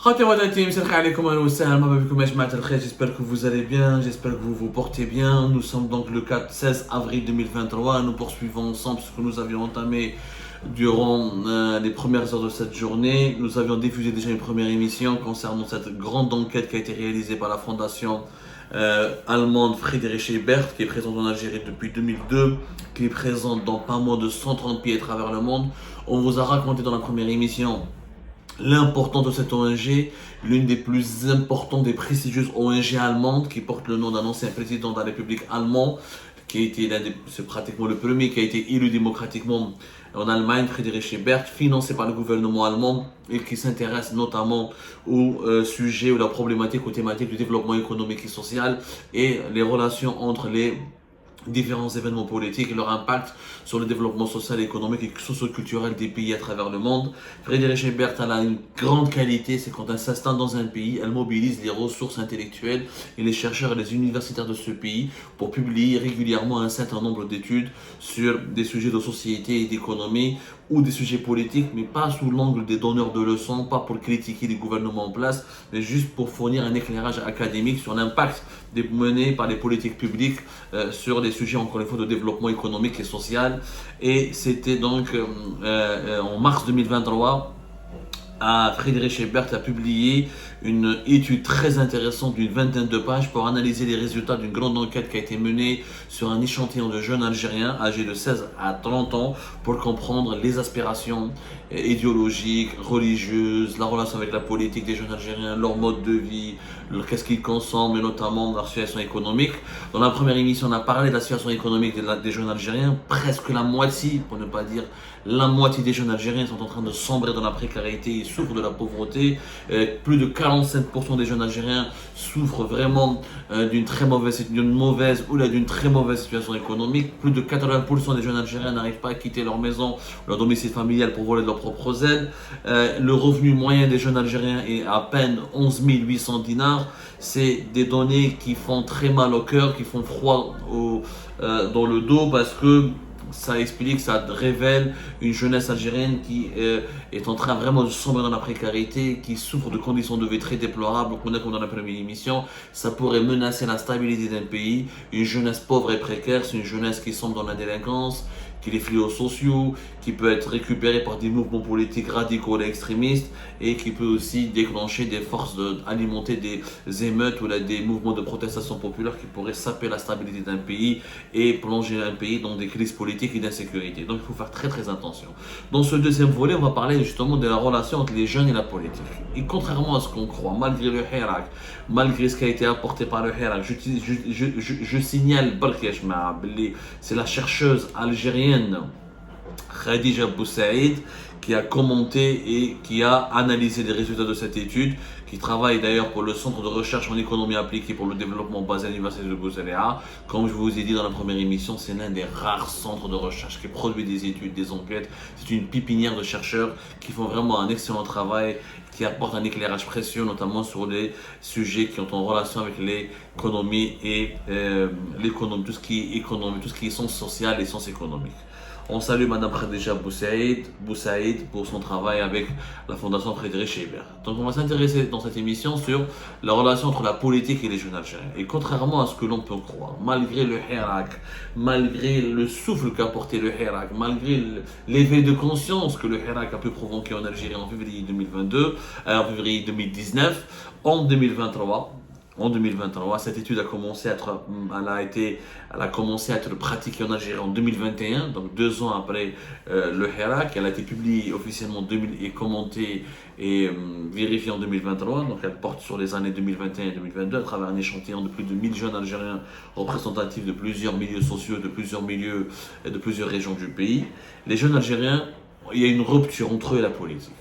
J'espère que vous allez bien, j'espère que vous vous portez bien. Nous sommes donc le 16 avril 2023. Nous poursuivons ensemble ce que nous avions entamé durant les premières heures de cette journée. Nous avions diffusé déjà une première émission concernant cette grande enquête qui a été réalisée par la fondation allemande Friedrich Ebert, qui est présente en Algérie depuis 2002, qui est présente dans pas moins de 130 pays à travers le monde. On vous a raconté dans la première émission l'importance de cette ONG, l'une des plus importantes et prestigieuses ONG allemandes, qui porte le nom d'un ancien président de la République allemande, qui a été c'est pratiquement le premier qui a été élu démocratiquement en Allemagne, Friedrich Ebert, financé par le gouvernement allemand et qui s'intéresse notamment au sujet ou la problématique ou thématique du développement économique et social et les relations entre les différents événements politiques et leur impact sur le développement social, économique et socio-culturel des pays à travers le monde. Friedrich Ebert a une grande qualité, c'est quand elle s'installe dans un pays, elle mobilise les ressources intellectuelles et les chercheurs et les universitaires de ce pays pour publier régulièrement un certain nombre d'études sur des sujets de société et d'économie ou des sujets politiques, mais pas sous l'angle des donneurs de leçons, pas pour critiquer les gouvernements en place, mais juste pour fournir un éclairage académique sur l'impact mené par les politiques publiques sur des sujets, encore une fois, de développement économique et social. Et c'était donc en mars 2023, Friedrich Ebert a publié une étude très intéressante d'une vingtaine de pages pour analyser les résultats d'une grande enquête qui a été menée sur un échantillon de jeunes Algériens âgés de 16 à 30 ans pour comprendre les aspirations idéologiques, religieuses, la relation avec la politique des jeunes Algériens, leur mode de vie, qu'est-ce qu'ils consomment et notamment leur situation économique. Dans la première émission, on a parlé de la situation économique des jeunes Algériens. Presque la moitié, pour ne pas dire la moitié des jeunes Algériens sont en train de sombrer dans la précarité et souffrent de la pauvreté. Plus de 47% des jeunes Algériens souffrent vraiment d'une très mauvaise situation économique. Plus de 80% des jeunes Algériens n'arrivent pas à quitter leur maison, leur domicile familial pour voler de leurs propres ailes. Le revenu moyen des jeunes Algériens est à peine 11 800 dinars. C'est des données qui font très mal au cœur, qui font froid dans le dos parce que ça explique, ça révèle une jeunesse algérienne qui est en train vraiment de sombrer dans la précarité, qui souffre de conditions de vie très déplorables. Comme dans la première émission, ça pourrait menacer la stabilité d'un pays. Une jeunesse pauvre et précaire, c'est une jeunesse qui sombre dans la délinquance, qui est les fléaux sociaux, qui peut être récupérée par des mouvements politiques radicaux et extrémistes et qui peut aussi déclencher des forces alimenter des émeutes ou des mouvements de protestation populaire qui pourraient saper la stabilité d'un pays et plonger un pays dans des crises politiques et d'insécurité. Donc il faut faire très très attention. Dans ce deuxième volet, on va parler justement de la relation entre les jeunes et la politique. Et contrairement à ce qu'on croit, malgré le Hirak, malgré ce qui a été apporté par le Hirak, je signale, c'est la chercheuse algérienne Khadija Boussaïd qui a commenté et qui a analysé les résultats de cette étude, qui travaille d'ailleurs pour le Centre de recherche en économie appliquée pour le développement basé à l'Université de Bouzaléa. Comme je vous ai dit dans la première émission, c'est l'un des rares centres de recherche qui produit des études, des enquêtes. C'est une pépinière de chercheurs qui font vraiment un excellent travail, qui apportent un éclairage précieux, notamment sur les sujets qui ont en relation avec l'économie et l'économie, tout ce qui est économie, tout ce qui est sciences sociales et sciences économiques. On salue Madame Khadija Boussaïd pour son travail avec la Fondation Friedrich Ebert. Donc on va s'intéresser dans cette émission sur la relation entre la politique et les jeunes Algériens. Et contrairement à ce que l'on peut croire, malgré le Hirak, malgré le souffle qu'a porté le Hirak, malgré l'éveil de conscience que le Hirak a pu provoquer en Algérie en février février 2019, en 2023, cette étude a commencé à être pratiquée en Algérie en 2021, donc 2 ans après le Hirak. Elle a été publiée officiellement et commentée et vérifiée en 2023. Donc elle porte sur les années 2021 et 2022 à travers un échantillon de plus de 1000 jeunes Algériens représentatifs de plusieurs milieux sociaux, de plusieurs milieux et de plusieurs régions du pays. Les jeunes Algériens, il y a une rupture entre eux et la politique.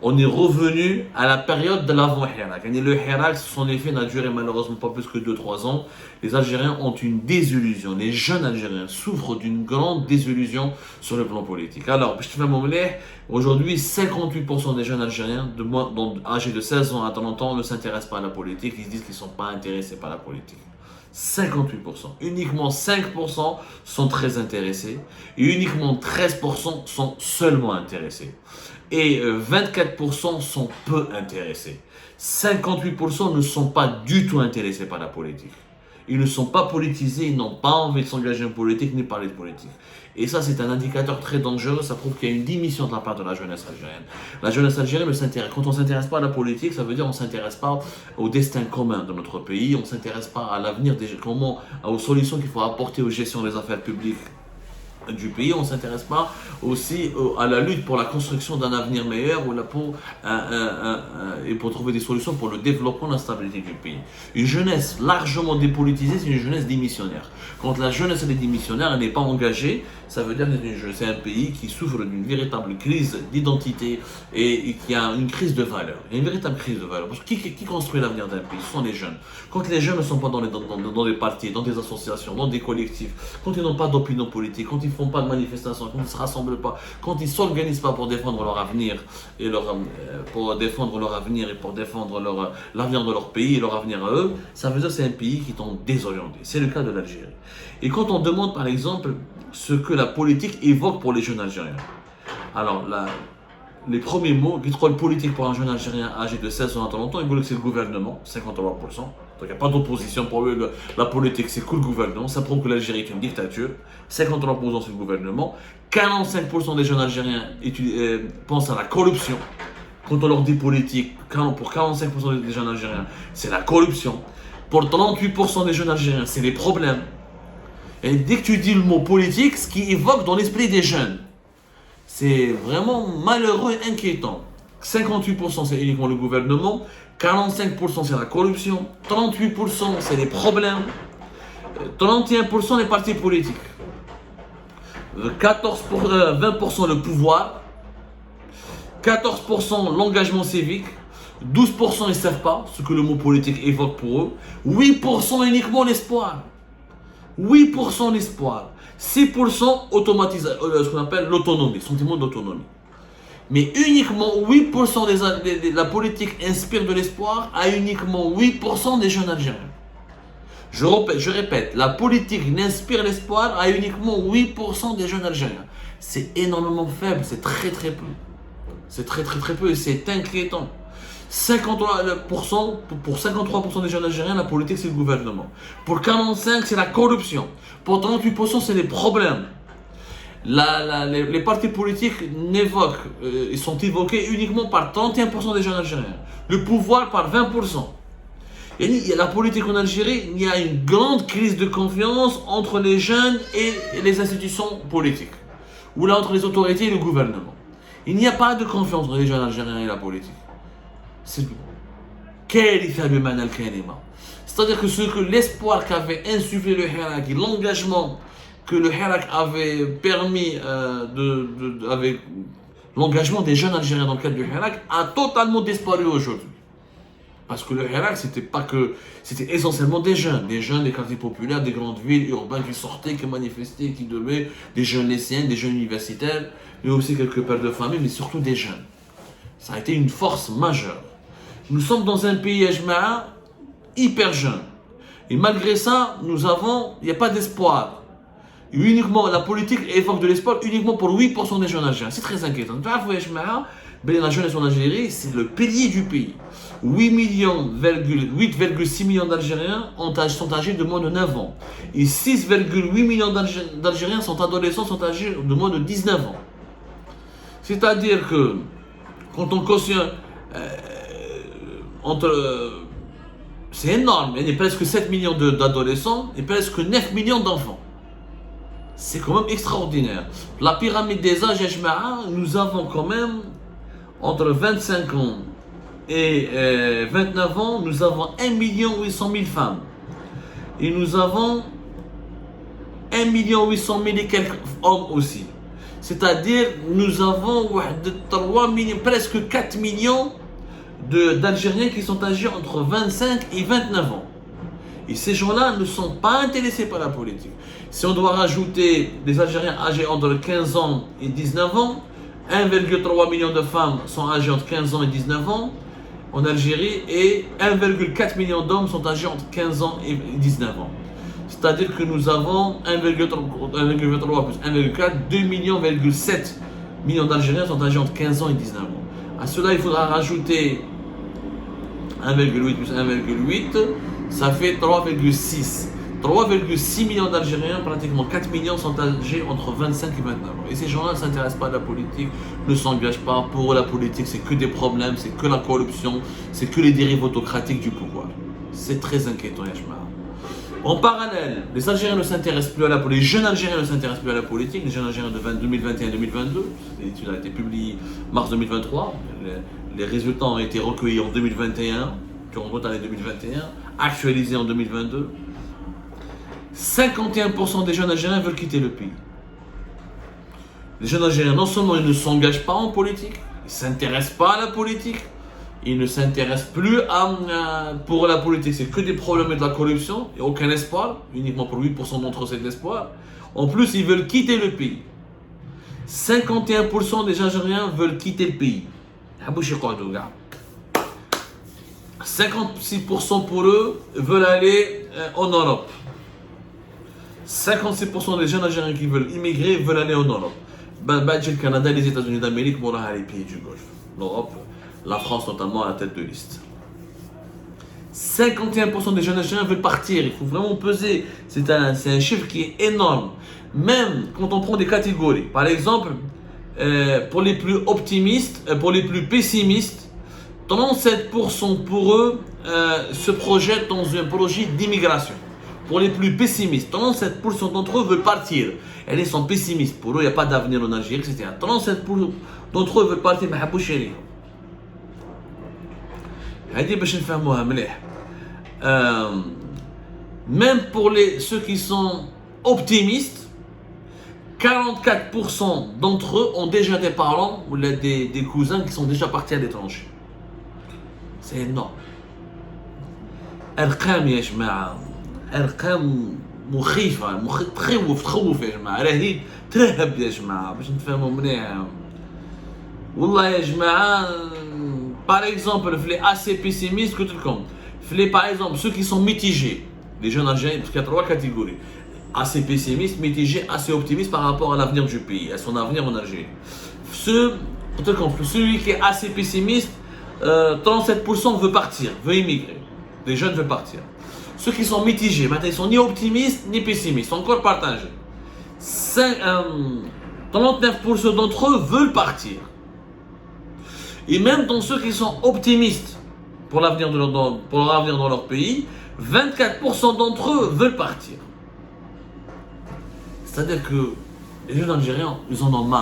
On est revenu à la période de l'avant-Hirak. Le Hirak, son effet n'a duré malheureusement pas plus que 2-3 ans. Les Algériens ont une désillusion. Les jeunes Algériens souffrent d'une grande désillusion sur le plan politique. Alors, aujourd'hui, 58% des jeunes Algériens âgés de 16 ans à 30 ans ne s'intéressent pas à la politique. Ils disent qu'ils ne sont pas intéressés par la politique. 58%. Uniquement 5% sont très intéressés et uniquement 13% sont seulement intéressés. et 24% sont peu intéressés. 58% ne sont pas du tout intéressés par la politique. Ils ne sont pas politisés, ils n'ont pas envie de s'engager en politique ni parler de politique. Et ça, c'est un indicateur très dangereux, ça prouve qu'il y a une démission de la part de la jeunesse algérienne. La jeunesse algérienne ne s'intéresse, quand on ne s'intéresse pas à la politique, ça veut dire qu'on ne s'intéresse pas au destin commun de notre pays, on ne s'intéresse pas à l'avenir, aux solutions qu'il faut apporter aux gestions des affaires publiques du pays, on ne s'intéresse pas aussi à la lutte pour la construction d'un avenir meilleur et pour trouver des solutions pour le développement et la stabilité du pays. Une jeunesse largement dépolitisée, c'est une jeunesse démissionnaire. Quand la jeunesse est démissionnaire, elle n'est pas engagée, ça veut dire que c'est un pays qui souffre d'une véritable crise d'identité et qui a une crise de valeur. Il y a une véritable crise de valeur. Parce que qui construit l'avenir d'un pays? Ce sont les jeunes. Quand les jeunes ne sont pas dans des partis, dans des associations, dans des collectifs, quand ils n'ont pas d'opinion politique, quand ils ne font pas de manifestations, quand ils ne se rassemblent pas, quand ils ne s'organisent pas pour défendre leur avenir et pour défendre l'avenir de leur pays et leur avenir à eux, ça veut dire que c'est un pays qui est désorienté. C'est le cas de l'Algérie. Et quand on demande par exemple ce que la politique évoque pour les jeunes Algériens, alors les premiers mots, qui trouvent politique pour un jeune Algérien âgé de 16 ans à longtemps, ils veulent que c'est le gouvernement, 53%. Donc il n'y a pas d'opposition pour eux, la politique c'est que le gouvernement, ça prouve que l'Algérie est une dictature, 53% c'est le gouvernement, 45% des jeunes Algériens pensent à la corruption. Quand on leur dit politique, pour 45% des jeunes Algériens, c'est la corruption. Pour 38% des jeunes Algériens, c'est les problèmes. Et dès que tu dis le mot politique, ce qui évoque dans l'esprit des jeunes, c'est vraiment malheureux et inquiétant. 58% c'est uniquement le gouvernement, 45% c'est la corruption, 38% c'est les problèmes, 31% les partis politiques, 20% le pouvoir, 14% l'engagement civique, 12% ils ne savent pas ce que le mot politique évoque pour eux, 8% uniquement l'espoir. 8% l'espoir, 6% ce qu'on appelle l'autonomie, sentiment d'autonomie. Mais uniquement 8% la politique inspire de l'espoir à uniquement 8% des jeunes Algériens. Je répète, la politique n'inspire l'espoir à uniquement 8% des jeunes Algériens. C'est énormément faible, c'est très très peu. C'est très peu et c'est inquiétant. 53%, pour 53% des jeunes Algériens, la politique c'est le gouvernement. Pour 45%, c'est la corruption. Pour 38%, c'est les problèmes. Les partis politiques ils sont évoqués uniquement par 31% des jeunes Algériens. Le pouvoir par 20%. Et la politique en Algérie, il y a une grande crise de confiance entre les jeunes et les institutions politiques. Ou là, entre les autorités et le gouvernement. Il n'y a pas de confiance entre les jeunes Algériens et la politique. C'est-à-dire que l'espoir qu'avait insufflé le Hirak et l'engagement que le Hirak avait permis avec l'engagement des jeunes Algériens dans le cadre du Hirak a totalement disparu aujourd'hui. Parce que le Hirak, c'était essentiellement des jeunes des quartiers populaires, des grandes villes urbaines qui sortaient, qui manifestaient, qui devaient, des jeunes lycéens, des jeunes universitaires, mais aussi quelques pères de famille, mais surtout des jeunes. Ça a été une force majeure. Nous sommes dans un pays hyper jeune. Et malgré ça, il n'y a pas d'espoir. Uniquement, la politique évoque de l'espoir uniquement pour 8% des jeunes Algériens. C'est très inquiétant. La jeunesse en Algérie, c'est le pilier du pays. 8,6 millions d'Algériens sont âgés de moins de 9 ans. Et 6,8 millions d'Algériens sont adolescents, sont âgés de moins de 19 ans. C'est-à-dire que, quand on cautionne c'est énorme, il y a presque 7 millions d'adolescents et presque 9 millions d'enfants. C'est quand même extraordinaire. La pyramide des âges, nous avons quand même entre 25 ans et 29 ans, nous avons 1 800 000 femmes. Et nous avons 1 800 000 et quelques hommes aussi. C'est-à-dire, nous avons presque 4 millions d'Algériens qui sont âgés entre 25 et 29 ans. Et ces gens-là ne sont pas intéressés par la politique. Si on doit rajouter des Algériens âgés entre 15 ans et 19 ans, 1,3 million de femmes sont âgées entre 15 ans et 19 ans en Algérie et 1,4 million d'hommes sont âgés entre 15 ans et 19 ans. C'est-à-dire que nous avons 1,3 plus 1,4, 2,7 millions millions d'Algériens sont âgés entre 15 ans et 19 ans. À cela, il faudra rajouter 1,8 plus 1,8, ça fait 3,6. 3,6 millions d'Algériens, pratiquement 4 millions sont âgés entre 25 et 29 ans. Et ces gens-là ne s'intéressent pas à la politique, ne s'engagent pas. Pour eux, la politique, c'est que des problèmes, c'est que la corruption, c'est que les dérives autocratiques du pouvoir. C'est très inquiétant, Yachma. En parallèle, les Algériens ne s'intéressent plus à la politique, les jeunes Algériens ne s'intéressent plus à la politique, les jeunes Algériens de 2021-2022, l'étude a été publiée mars 2023, les résultats ont été recueillis en 2021, durant toute l'année 2021, actualisés en 2022. 51% des jeunes Algériens veulent quitter le pays. Les jeunes Algériens, non seulement ils ne s'engagent pas en politique, ils ne s'intéressent pas à la politique, ils ne s'intéressent plus pour la politique, c'est que des problèmes et de la corruption, et aucun espoir, uniquement pour 8% d'entre eux c'est de l'espoir. En plus, ils veulent quitter le pays. 51% des Algériens veulent quitter le pays. 56% pour eux veulent aller en Europe. 56% des jeunes Algériens qui veulent immigrer veulent aller en Europe. Le Canada et les États-Unis d'Amérique vont aller les pays du Golfe. L'Europe, la France notamment à la tête de liste. 51% des jeunes Algériens veulent partir. Il faut vraiment peser. C'est un chiffre qui est énorme. Même quand on prend des catégories. Par exemple, pour les plus optimistes, pour les plus pessimistes, 37% pour eux se projettent dans un projet d'immigration. Pour les plus pessimistes, 37% d'entre eux veulent partir. Et ils sont pessimistes. Pour eux, il n'y a pas d'avenir en Algérie, etc. 37% d'entre eux veulent partir, mais ils même pour ceux qui sont optimistes, 44% d'entre eux ont déjà des parents ou des cousins qui sont déjà partis à l'étranger. C'est énorme. أرقام يا جماعة أرقام مخيفة تخوف يا جماعة راهي ترهب يا جماعة باش نتفاهموا مليح والله يا جماعة. Par exemple, les assez pessimistes, par exemple, ceux qui sont mitigés, les jeunes Algériens, parce qu'il y a 3 catégories, assez pessimistes, mitigés, assez optimistes par rapport à l'avenir du pays, à son avenir en Algérie. Celui qui est assez pessimiste, 37% veut partir, veut immigrer. Les jeunes veulent partir. Ceux qui sont mitigés, maintenant ils sont ni optimistes ni pessimistes, encore partagés. 39% d'entre eux veulent partir. Et même dans ceux qui sont optimistes pour leur avenir dans leur pays, 24% d'entre eux veulent partir. C'est-à-dire que les jeunes Algériens, ils en ont marre.